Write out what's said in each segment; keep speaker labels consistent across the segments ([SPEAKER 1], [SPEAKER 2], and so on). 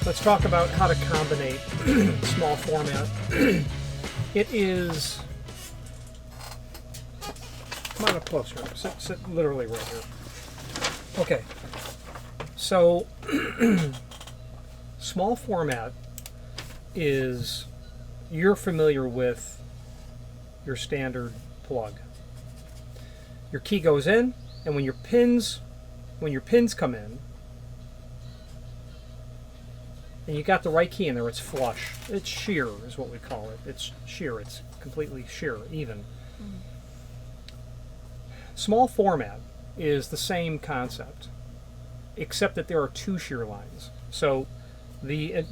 [SPEAKER 1] Let's talk about how to combinate small format. It is... Come on up closer. Sit literally right here. Okay. So, small format is... You're familiar with your standard plug. Your key goes in, and when your pins come in, and you got the right key in there, it's flush. It's shear is what we call it. It's shear. It's completely shear, even. Small format is the same concept, except that there are two shear lines. So the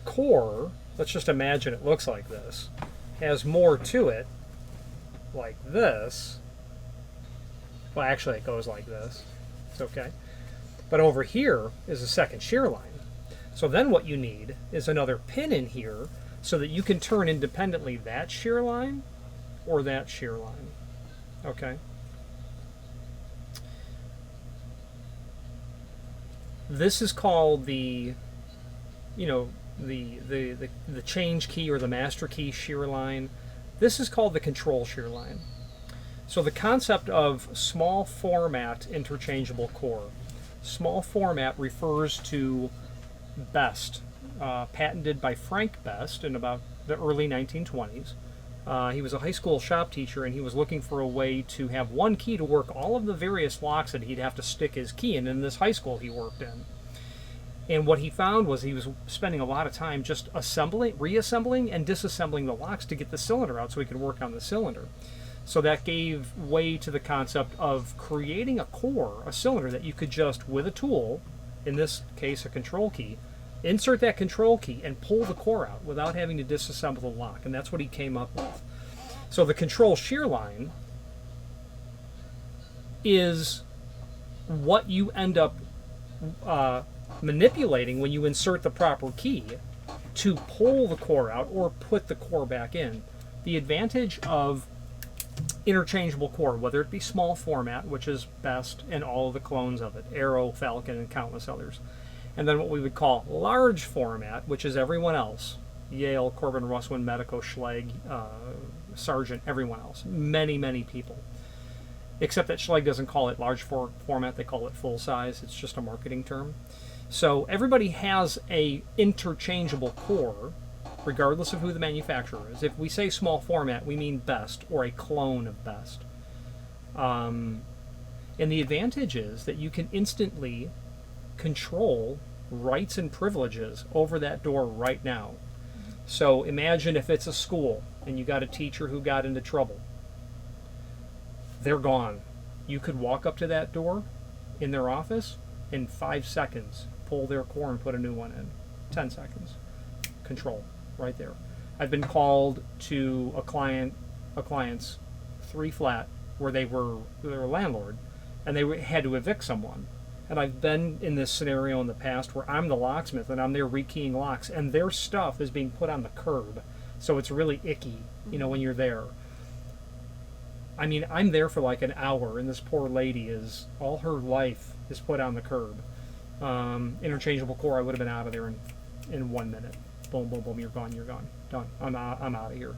[SPEAKER 1] core, let's just imagine it looks like this, has more to it, like this. Well, actually, it goes like this. It's okay. But over here is a second shear line. So then what you need is another pin in here so that you can turn independently that shear line or that shear line. Okay? This is called the, the change key or the master key shear line. This is called the control shear line. So the concept of small format interchangeable core. Small format refers to Best, patented by Frank Best in about the early 1920s. He was a high school shop teacher, and he was looking for a way to have one key to work all of the various locks that he'd have to stick his key in this high school he worked in. And what he found was he was spending a lot of time just reassembling and disassembling the locks to get the cylinder out so he could work on the cylinder. So that gave way to the concept of creating a core, a cylinder that you could just, with a tool, in this case a control key, insert that control key and pull the core out without having to disassemble the lock. And that's what he came up with. So the control shear line is what you end up manipulating when you insert the proper key to pull the core out or put the core back in. The advantage of interchangeable core, whether it be small format, which is Best, and all of the clones of it, Arrow, Falcon, and countless others, and then what we would call large format, which is everyone else, Yale, Corbin, Russwin, Medico, Schlage, Sargent, everyone else, many people, except that Schlage doesn't call it large format, they call it full size. It's just a marketing term. So everybody has a interchangeable core, regardless of who the manufacturer is. If we say small format, we mean Best or a clone of Best. And the advantage is that you can instantly control rights and privileges over that door right now. So imagine if it's a school and you got a teacher who got into trouble. They're gone. You could walk up to that door in their office in 5 seconds, pull their core and put a new one in. 10 seconds. Control. Right there. I've been called to a client's 3 flat where they were a landlord and they had to evict someone. And I've been in this scenario in the past where I'm the locksmith and I'm there rekeying locks and their stuff is being put on the curb. So it's really icky, when you're there. I mean, I'm there for like an hour and this poor lady all her life is put on the curb. Interchangeable core, I would have been out of there in 1 minute. Boom, boom, boom, you're gone, done. I'm out of here.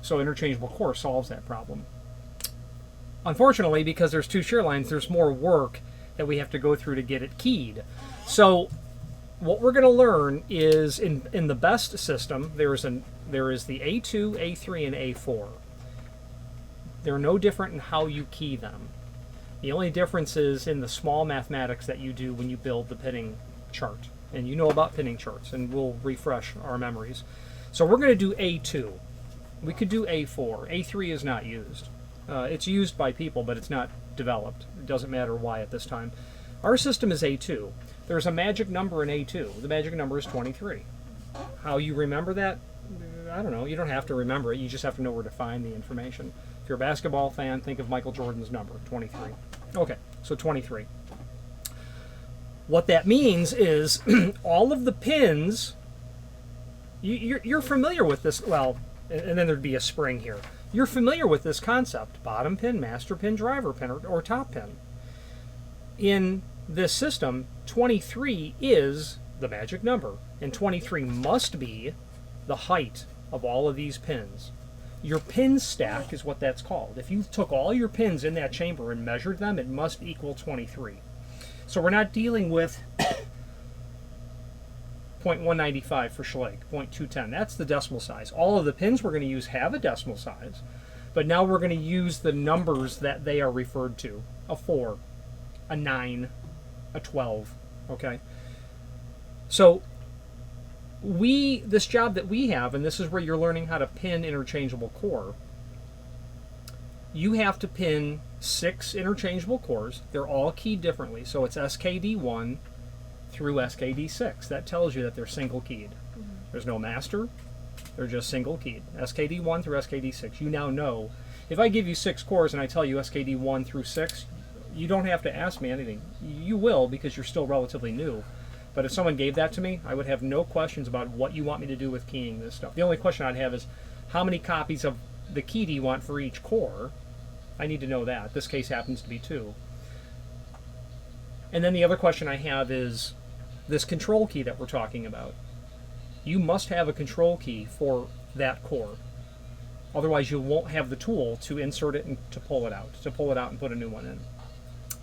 [SPEAKER 1] So interchangeable core solves that problem. Unfortunately, because there's two shear lines, there's more work that we have to go through to get it keyed. So what we're going to learn is in the Best system, there is the A2, A3, and A4. They're no different in how you key them. The only difference is in the small mathematics that you do when you build the pinning chart. And you know about pinning charts, and we'll refresh our memories. So we're going to do A2. We could do A4. A3 is not used. It's used by people, but it's not developed. It doesn't matter why at this time. Our system is A2. There's a magic number in A2. The magic number is 23. How you remember that? I don't know. You don't have to remember it. You just have to know where to find the information. If you're a basketball fan, think of Michael Jordan's number, 23. Okay, so 23. What that means is all of the pins, you're familiar with this, well, and then thered be a spring here. You're familiar with this concept, bottom pin, master pin, driver pin, or top pin. In this system, 23 is the magic number, and 23 must be the height of all of these pins. Your pin stack is what that's called. If you took all your pins in that chamber and measured them, it must equal 23. So we're not dealing with 0.195 for Schlage, 0.210. That's the decimal size. All of the pins we're going to use have a decimal size, but now we're going to use the numbers that they are referred to. A 4, a 9, a 12, okay? So this job that we have, and this is where you're learning how to pin interchangeable core, you have to pin 6 interchangeable cores. They're all keyed differently, so it's SKD1 through SKD6. That tells you that they're single keyed. There's no master, they're just single keyed. SKD1 through SKD6. You now know, if I give you 6 cores and I tell you SKD1 through 6, you don't have to ask me anything. You will, because you're still relatively new. But if someone gave that to me, I would have no questions about what you want me to do with keying this stuff. The only question I'd have is, how many copies of the key do you want for each core? I need to know that. This case happens to be 2. And then the other question I have is, this control key that we're talking about. You must have a control key for that core. Otherwise you won't have the tool to insert it and to pull it out and put a new one in.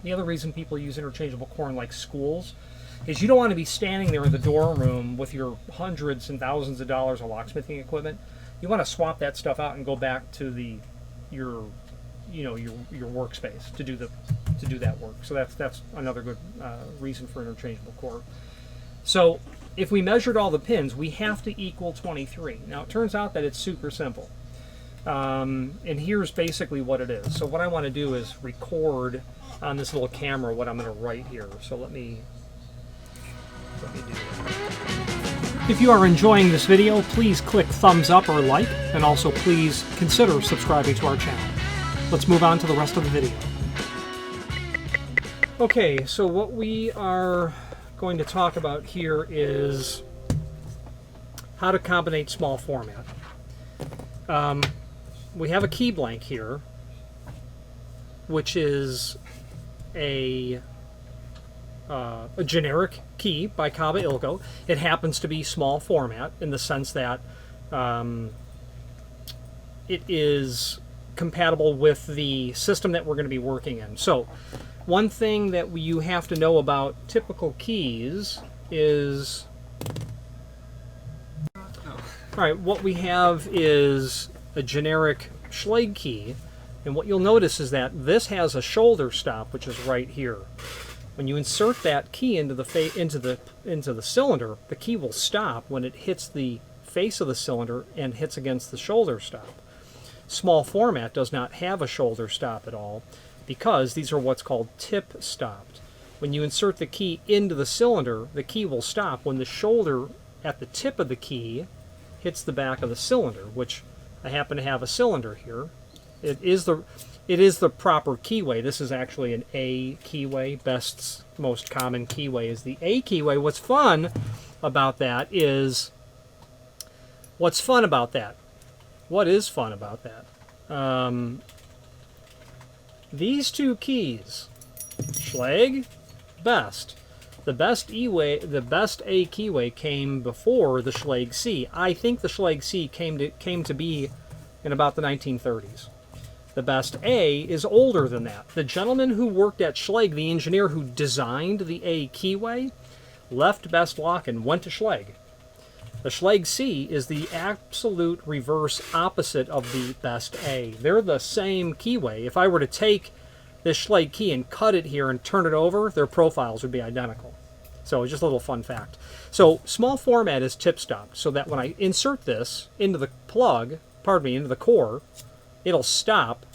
[SPEAKER 1] The other reason people use interchangeable core in like schools is you don't want to be standing there in the dorm room with your hundreds and thousands of dollars of locksmithing equipment. You want to swap that stuff out and go back to your workspace to do that work. So that's another good reason for interchangeable core. So if we measured all the pins, we have to equal 23. Now it turns out that it's super simple. And here's basically what it is. So what I want to do is record on this little camera what I'm going to write here. So let me do that. If you are enjoying this video, please click thumbs up or like, and also please consider subscribing to our channel. Let's move on to the rest of the video. Okay, so what we are going to talk about here is how to combinate small format. We have a key blank here, which is a generic key by Kaba Ilko. It happens to be small format in the sense that it is compatible with the system that we're going to be working in. So one thing that you have to know about typical keys is, alright, what we have is a generic Schlage key, and what you'll notice is that this has a shoulder stop, which is right here. When you insert that key into the cylinder, the key will stop when it hits the face of the cylinder and hits against the shoulder stop. Small format does not have a shoulder stop at all because these are what's called tip stopped. When you insert the key into the cylinder, the key will stop when the shoulder at the tip of the key hits the back of the cylinder, which I happen to have a cylinder here. It is the proper keyway. This is actually an A keyway. Best, most common keyway is the A keyway. What's fun about that is, what is fun about that? These two keys, Schlage, best. The best A keyway came before the Schlage C. I think the Schlage C came to be in about the 1930s. The best A is older than that. The gentleman who worked at Schlage, the engineer who designed the A keyway, left Best Lock and went to Schlage. The Schlage C is the absolute reverse opposite of the Best A. They're the same keyway. If I were to take this Schlage key and cut it here and turn it over, their profiles would be identical. So just a little fun fact. So small format is tip stopped, so that when I insert this into the into the core, it'll stop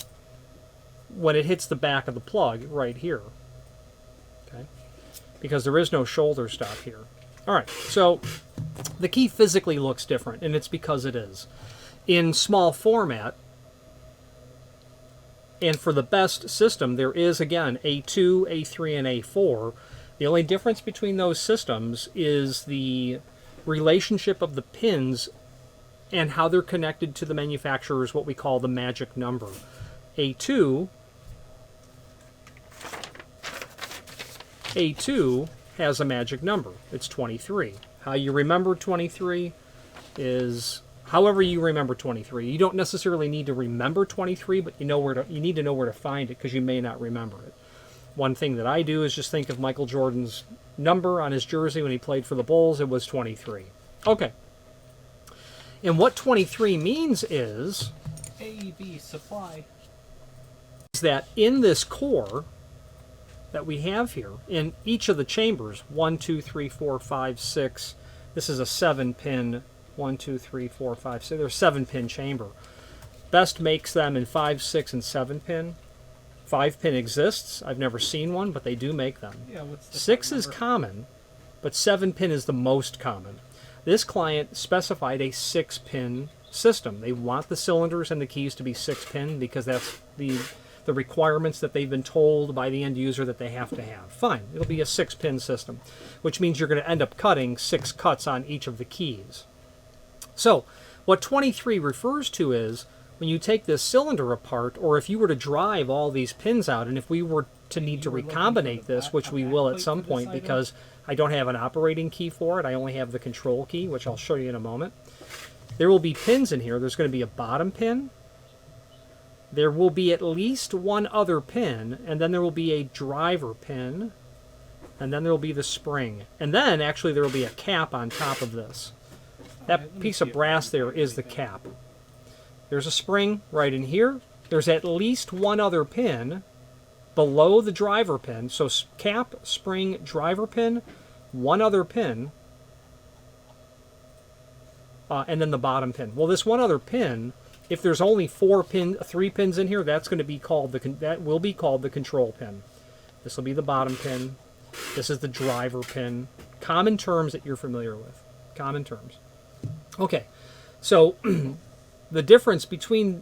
[SPEAKER 1] when it hits the back of the plug right here. Okay? Because there is no shoulder stop here. Alright, so the key physically looks different, and it's because it is. In small format, and for the best system, there is, again, A2, A3, and A4. The only difference between those systems is the relationship of the pins and how they're connected to the manufacturer's what we call the magic number. A2 has a magic number. It's 23. How you remember 23 is however you remember 23. You don't necessarily need to remember 23, but you need to know where to find it because you may not remember it. One thing that I do is just think of Michael Jordan's number on his jersey when he played for the Bulls. It was 23. Okay. And what 23 means is
[SPEAKER 2] AEB supply.
[SPEAKER 1] Is that in this core that we have here, in each of the chambers, 1, 2, 3, 4, 5, 6, this is a 7-pin, 1, 2, 3, 4, 5, 6, they're 7-pin chamber. Best makes them in 5, 6, and 7-pin. 5-pin exists. I've never seen one, but they do make them.
[SPEAKER 2] Yeah, what's the
[SPEAKER 1] 6 is common, but 7-pin is the most common. This client specified a 6-pin system. They want the cylinders and the keys to be 6-pin because that's the requirements that they've been told by the end user that they have to have. Fine, it'll be a 6-pin system, which means you're going to end up cutting 6 cuts on each of the keys. So what 23 refers to is when you take this cylinder apart, or if you were to drive all these pins out, and if we were to need to recombinate this, which we will at some point because I don't have an operating key for it, I only have the control key, which I'll show you in a moment. There will be pins in here. There's going to be a bottom pin. There will be at least one other pin, and then there will be a driver pin, and then there will be the spring. And then, actually, there will be a cap on top of this. That piece of brass there is the cap. There's a spring right in here. There's at least one other pin below the driver pin. So cap, spring, driver pin, one other pin, and then the bottom pin. Well, this one other pin, if there's only 3 pins in here, that's going to be called that will be called the control pin. This will be the bottom pin. This is the driver pin. Common terms that you're familiar with. Common terms. Okay, so the difference between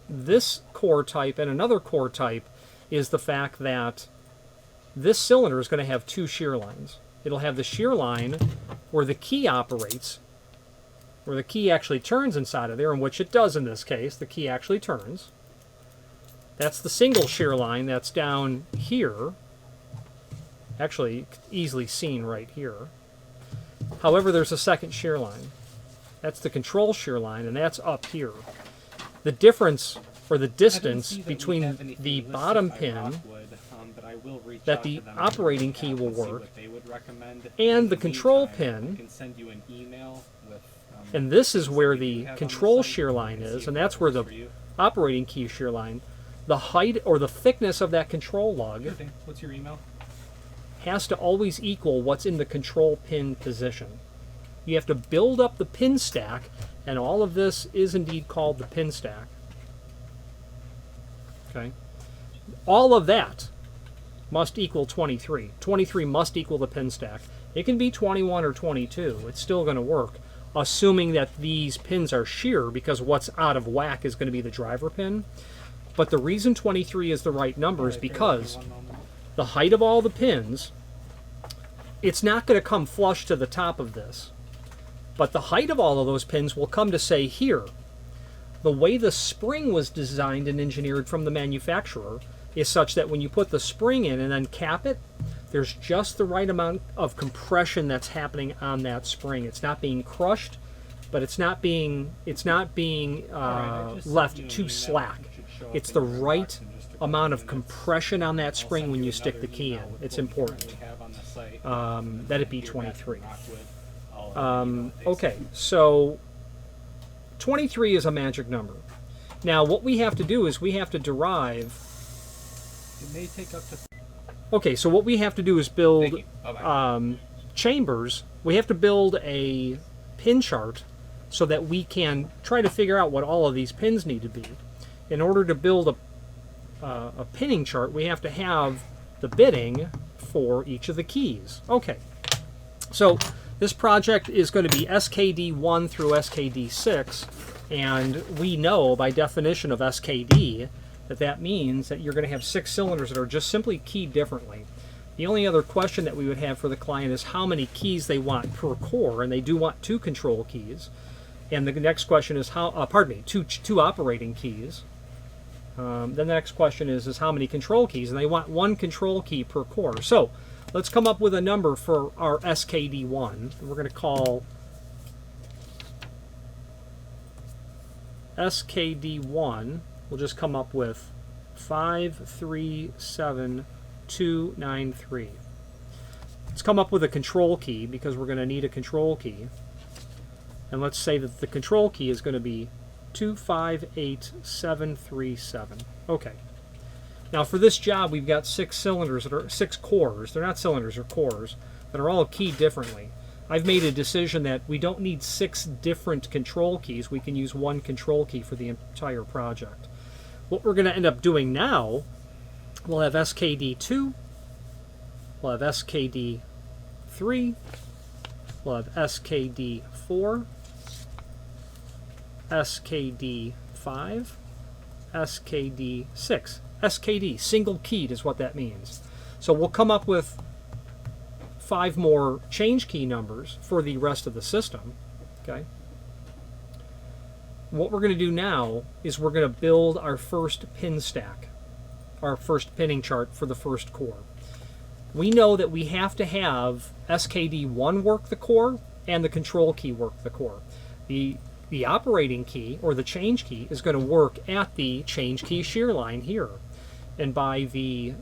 [SPEAKER 1] this core type and another core type is the fact that this cylinder is going to have 2 shear lines. It'll have the shear line where the key operates, where the key actually turns inside of there, and which it does in this case. The key actually turns. That's the single shear line that's down here. Actually, easily seen right here. However, there's a second shear line. That's the control shear line, and that's up here. The difference, or the distance, between the bottom pin that the operating key will work and the control pin, and this is where the control shear line is, and that's where the operating key shear line, the height or the thickness of that control lug
[SPEAKER 2] What's your email?
[SPEAKER 1] has to always equal what's in the control pin position. You have to build up the pin stack, and all of this is indeed called the pin stack. Okay? All of that must equal 23. 23 must equal the pin stack. It can be 21 or 22. It's still going to work, assuming that these pins are shear, because what's out of whack is going to be the driver pin. But the reason 23 is the right number is because the height of all the pins, it's not going to come flush to the top of this. But the height of all of those pins will come to, say, here. The way the spring was designed and engineered from the manufacturer is such that when you put the spring in and then cap it, there's just the right amount of compression that's happening on that spring. It's not being crushed, but it's not being left too slack. It's the right amount of compression on that spring when you stick the key in. It's important that it be 23. Okay, so 23 is a magic number. Now, what we have to do is we have to derive.
[SPEAKER 2] It may take up to.
[SPEAKER 1] Okay, so what we have to do is build chambers. We have to build a pin chart so that we can try to figure out what all of these pins need to be. In order to build a pinning chart, we have to have the bitting for each of the keys. Okay, so this project is going to be SKD1 through SKD6, and we know by definition of SKD that means that you're going to have 6 cylinders that are just simply keyed differently. The only other question that we would have for the client is how many keys they want per core, and they do want 2 control keys. And the next question is two operating keys. Then the next question is how many control keys, and they want 1 control key per core. So let's come up with a number for our SKD1. We're going to call SKD1. We'll just come up with 537293. Let's come up with a control key because we're going to need a control key. And let's say that the control key is going to be 258737. Okay. Now for this job, we've got 6 cylinders, that are 6 cores. They're not cylinders, they're cores, that are all keyed differently. I've made a decision that we don't need 6 different control keys. We can use one control key for the entire project. What we're going to end up doing now, we'll have SKD2, we'll have SKD3, we'll have SKD4, SKD5, SKD6. SKD, single keyed is what that means. So we'll come up with 5 more change key numbers for the rest of the system. Okay. What we're going to do now is we're going to build our first pin stack, our first pinning chart for the first core. We know that we have to have SKD1 work the core and the control key work the core. The operating key, or the change key, is going to work at the change key shear line here. And by the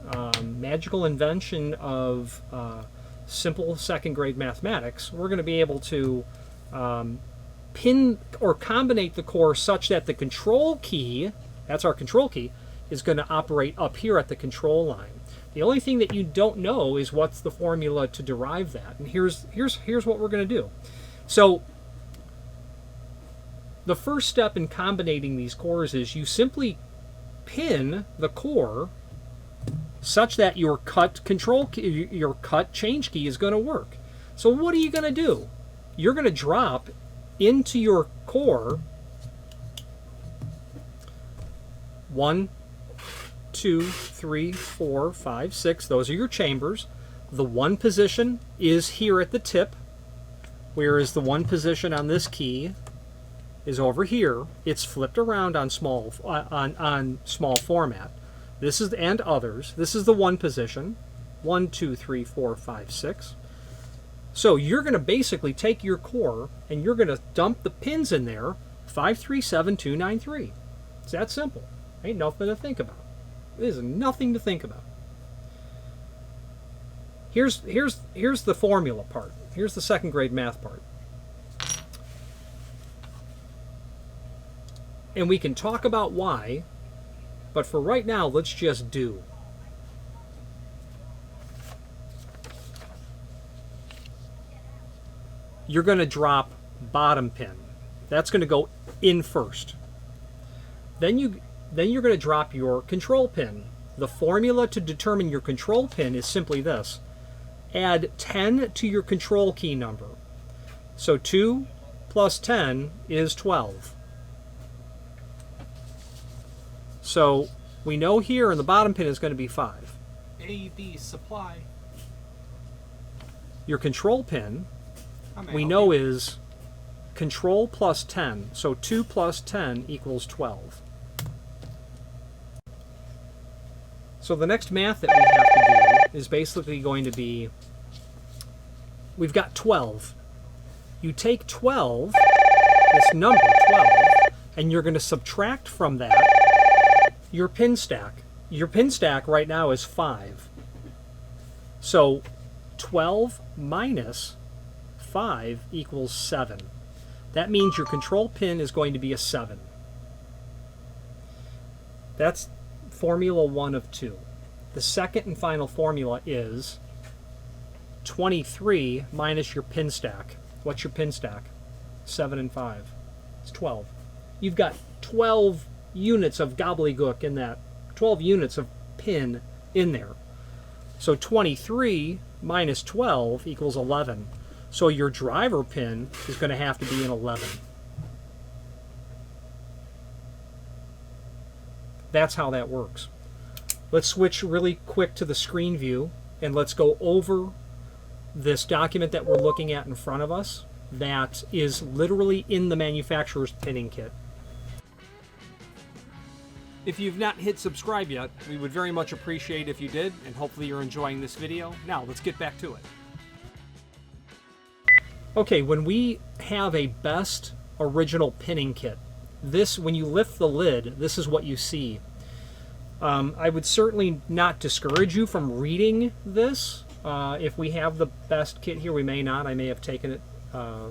[SPEAKER 1] magical invention of simple second grade mathematics, we're going to be able to pin or combinate the core such that the control key, that's our control key, is going to operate up here at the control line. The only thing that you don't know is what's the formula to derive that. And here's what we're going to do. So the first step in combinating these cores is you simply pin the core such that your cut control key, your cut change key is going to work. So what are you going to do? You're going to drop into your core 1, 2, 3, 4, 5, 6. Those are your chambers. The 1 position is here at the tip, whereas the 1 position on this key is over here. It's flipped around on small format. This is, and others. This is the 1 position. 1, 2, 3, 4, 5, 6. So you're going to basically take your core and you're going to dump the pins in there. 537293. It's that simple. Ain't nothing to think about. There's nothing to think about. Here's the formula part. Here's the second grade math part. And we can talk about why, but for right now, let's just do. You're going to drop bottom pin. That's going to go in first. Then you're going to drop your control pin. The formula to determine your control pin is simply this. Add 10 to your control key number. So 2 plus 10 is 12. So we know here in the bottom pin is going to be 5.
[SPEAKER 2] AV supply.
[SPEAKER 1] Your control pin, we know, is control plus 10. So 2 plus 10 equals 12. So the next math that we have to do is basically going to be, we've got 12. You take 12, this number 12, and you're going to subtract from that your pin stack. Your pin stack right now is 5. So 12 minus 5 equals 7. That means your control pin is going to be a 7. That's formula 1 of 2. The second and final formula is 23 minus your pin stack. What's your pin stack? 7 and 5. It's 12. You've got 12 units of gobbledygook in that, 12 units of pin in there. So 23 minus 12 equals 11. So your driver pin is going to have to be an 11. That's how that works. Let's switch really quick to the screen view and let's go over this document that we're looking at in front of us that is literally in the manufacturer's pinning kit. If you've not hit subscribe yet, we would very much appreciate if you did, and hopefully you're enjoying this video. Now, let's get back to it. Okay, when we have a best original pinning kit, this, when you lift the lid, this is what you see. I would certainly not discourage you from reading this. If we have the best kit here, we may not. I may have taken it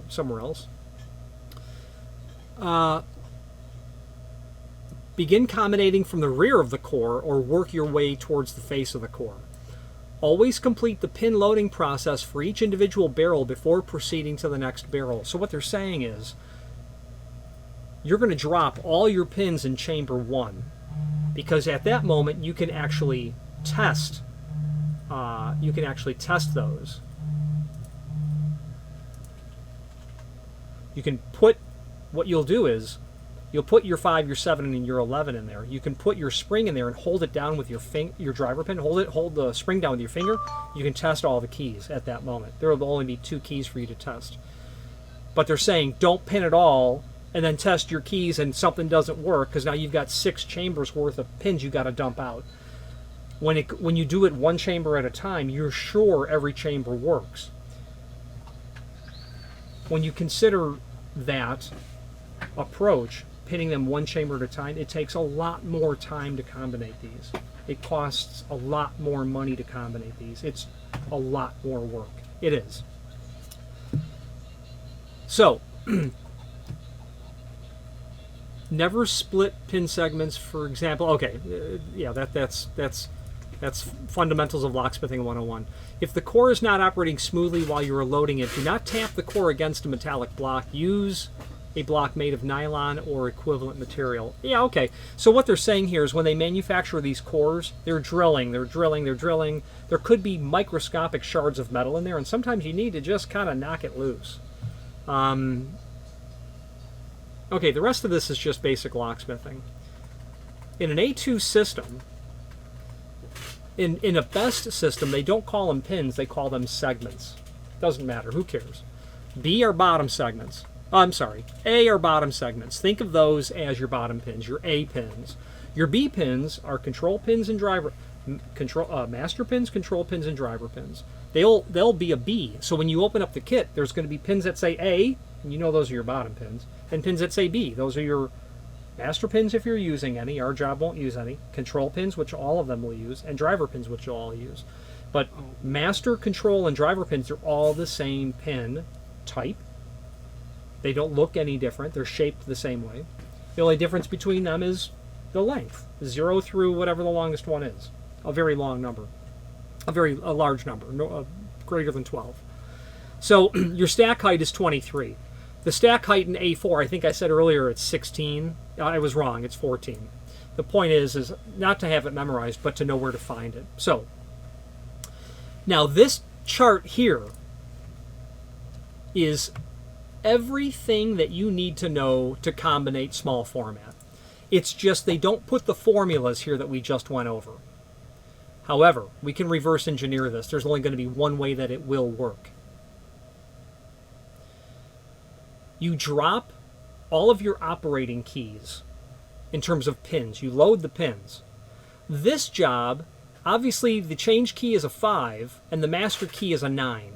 [SPEAKER 1] somewhere else. Begin combinating from the rear of the core or work your way towards the face of the core. Always complete the pin loading process for each individual barrel before proceeding to the next barrel. So what they're saying is you're going to drop all your pins in chamber 1, because at that moment you can actually test those. You can put, what you'll do is you'll put your 5, your 7, and your 11 in there. You can put your spring in there and hold it down with your driver pin. Hold the spring down with your finger. You can test all the keys at that moment. There will only be 2 keys for you to test. But they're saying don't pin it all and then test your keys and something doesn't work, because now you've got 6 chambers worth of pins you got to dump out. When you do it one chamber at a time, you're sure every chamber works. When you consider that approach, pinning them one chamber at a time, it takes a lot more time to combinate these. It costs a lot more money to combinate these. It's a lot more work. It is. So, never split pin segments, for example. Okay, yeah, that's fundamentals of locksmithing 101. If the core is not operating smoothly while you are loading it, do not tap the core against a metallic block. Use a block made of nylon or equivalent material. Yeah, okay. So what they're saying here is when they manufacture these cores, they're drilling. There could be microscopic shards of metal in there, and sometimes you need to just kind of knock it loose. Okay, the rest of this is just basic locksmithing. In an A2 system, in a best system, they don't call them pins, they call them segments. Doesn't matter, who cares? B are bottom segments. I'm sorry, A are bottom segments. Think of those as your bottom pins, your A pins. Your B pins are control pins and driver, master pins, control pins, and driver pins. They'll be a B. So when you open up the kit, there's going to be pins that say A, and you know those are your bottom pins, and pins that say B. Those are your master pins if you're using any. Our job won't use any. Control pins, which all of them will use, and driver pins, which you'll all use. But master, control, and driver pins are all the same pin type. They don't look any different. They're shaped the same way. The only difference between them is the length, 0 through whatever the longest one is. A very long number. A large number, greater than 12. So your stack height is 23. The stack height in A4, I think I said earlier it's 16. I was wrong, it's 14. The point is not to have it memorized, but to know where to find it. So, now this chart here is everything that you need to know to combinate small format. It's just they don't put the formulas here that we just went over. However, we can reverse engineer this. There's only going to be one way that it will work. You drop all of your operating keys in terms of pins. You load the pins. This job, obviously the change key is a 5 and the master key is a 9.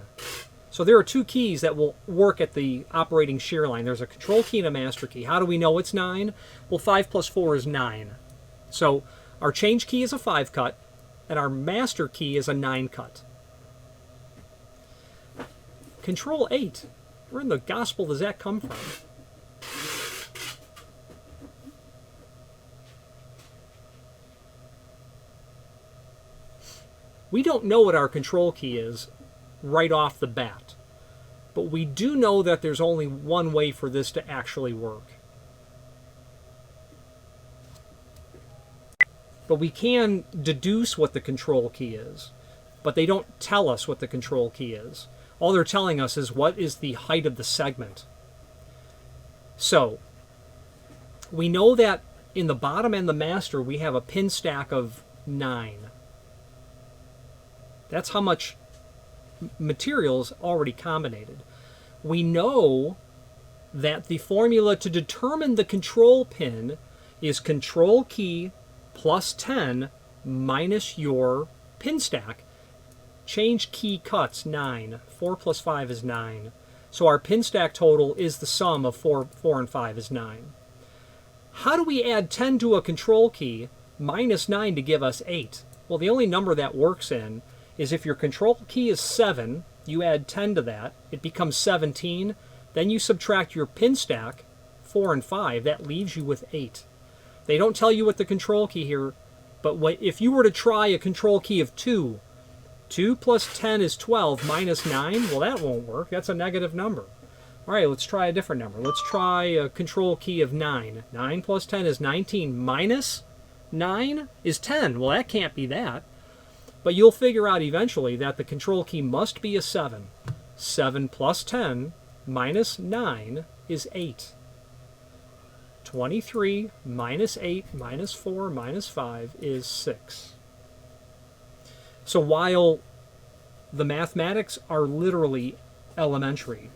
[SPEAKER 1] So there are 2 keys that will work at the operating shear line. There's a control key and a master key. How do we know it's 9? Well, 5 plus 4 is 9. So our change key is a 5 cut and our master key is a 9 cut. Control 8. Where in the gospel does that come from? We don't know what our control key is right off the bat, but we do know that there's only one way for this to actually work. But we can deduce what the control key is, but they don't tell us what the control key is. All they're telling us is what is the height of the segment. So, we know that in the bottom and the master we have a pin stack of 9. That's how much materials already combinated. We know that the formula to determine the control pin is control key plus 10 minus your pin stack. Change key cuts, 9. 4 plus 5 is 9. So our pin stack total is the sum of 4 and 5 is 9. How do we add 10 to a control key minus 9 to give us 8? Well, the only number that works in is if your control key is 7, you add 10 to that, it becomes 17. Then you subtract your pin stack, 4 and 5, that leaves you with 8. They don't tell you what the control key here, but if you were to try a control key of 2, 2 plus 10 is 12 minus 9, well, that won't work. That's a negative number. All right, let's try a different number. Let's try a control key of 9. 9 plus 10 is 19 minus 9 is 10. Well, that can't be that. But you'll figure out eventually that the control key must be a 7. 7 plus 10 minus 9 is 8. 23 minus 8 minus 4 minus 5 is 6. So while the mathematics are literally elementary,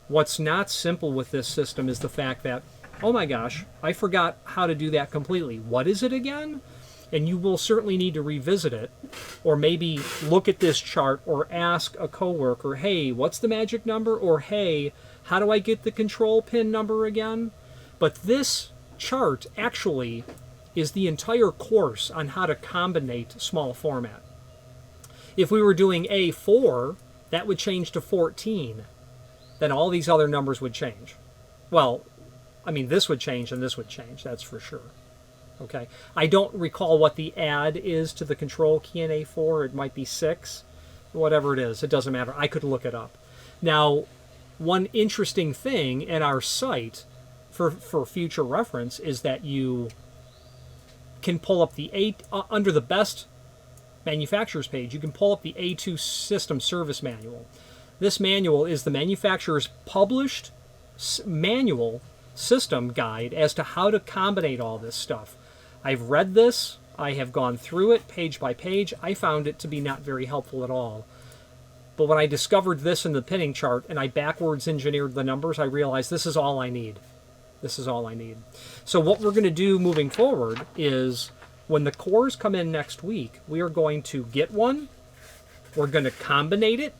[SPEAKER 1] what's not simple with this system is the fact that, oh my gosh, I forgot how to do that completely. What is it again? And you will certainly need to revisit it, or maybe look at this chart or ask a coworker, hey, what's the magic number? Or hey, how do I get the control pin number again? But this chart actually is the entire course on how to combinate small format. If we were doing A4, that would change to 14. Then all these other numbers would change. Well, I mean, this would change and this would change, that's for sure. Okay, I don't recall what the add is to the control key in A4. It might be 6, whatever it is. It doesn't matter. I could look it up. Now, one interesting thing in our site for future reference is that you can pull up the under the best manufacturer's page, you can pull up the A2 system service manual. This manual is the manufacturer's published manual system guide as to how to combinate all this stuff. I've read this, I have gone through it page by page. I found it to be not very helpful at all. But when I discovered this in the pinning chart and I backwards engineered the numbers, I realized this is all I need. This is all I need. So what we're going to do moving forward is when the cores come in next week, we are going to get one. We're going to combinate it.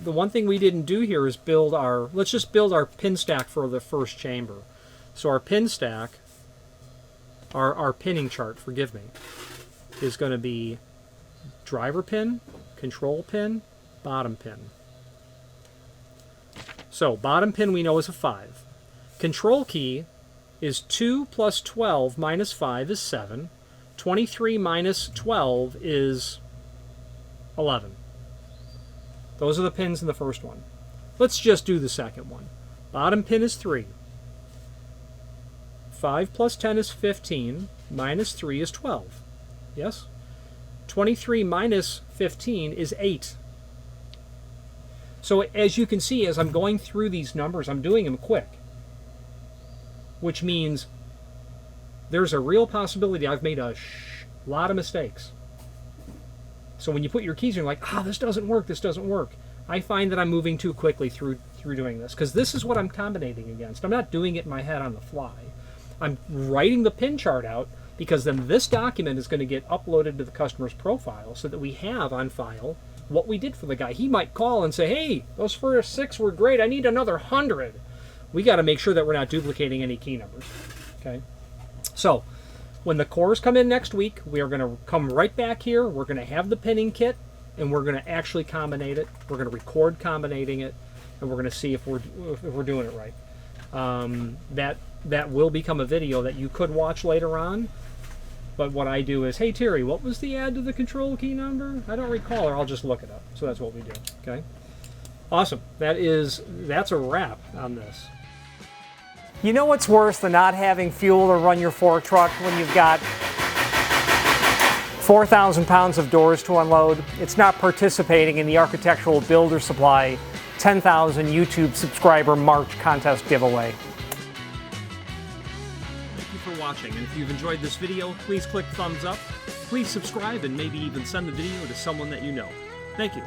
[SPEAKER 1] The one thing we didn't do here is build our, let's just build our pin stack for the first chamber. So our pin stack, our pinning chart, forgive me, is going to be driver pin, control pin, bottom pin. So bottom pin we know is a 5. Control key is 2 plus 12 minus 5 is 7. 23 minus 12 is 11. Those are the pins in the first one. Let's just do the second one. Bottom pin is 3. 5 plus 10 is 15. Minus 3 is 12. Yes? 23 minus 15 is 8. So as you can see, as I'm going through these numbers, I'm doing them quick. Which means there's a real possibility I've made a lot of mistakes. So when you put your keys in, you're like, this doesn't work, this doesn't work. I find that I'm moving too quickly through doing this, because this is what I'm combinating against. I'm not doing it in my head on the fly. I'm writing the pin chart out, because then this document is going to get uploaded to the customer's profile so that we have on file what we did for the guy. He might call and say, hey, those first 6 were great, I need another 100. We got to make sure that we're not duplicating any key numbers. Okay. So when the cores come in next week, we are going to come right back here. We're going to have the pinning kit, and we're going to actually combinate it. We're going to record combinating it, and we're going to see if we're doing it right. That will become a video that you could watch later on. But what I do is, hey Terry, what was the add to the control key number? I don't recall, or I'll just look it up. So that's what we do. Okay. Awesome. That's a wrap on this. You know what's worse than not having fuel to run your fork truck when you've got 4,000 pounds of doors to unload? It's not participating in the Architectural Builder Supply 10,000 YouTube subscriber March contest giveaway. Thank you for watching, and if you've enjoyed this video, please click thumbs up, please subscribe, and maybe even send the video to someone that you know. Thank you.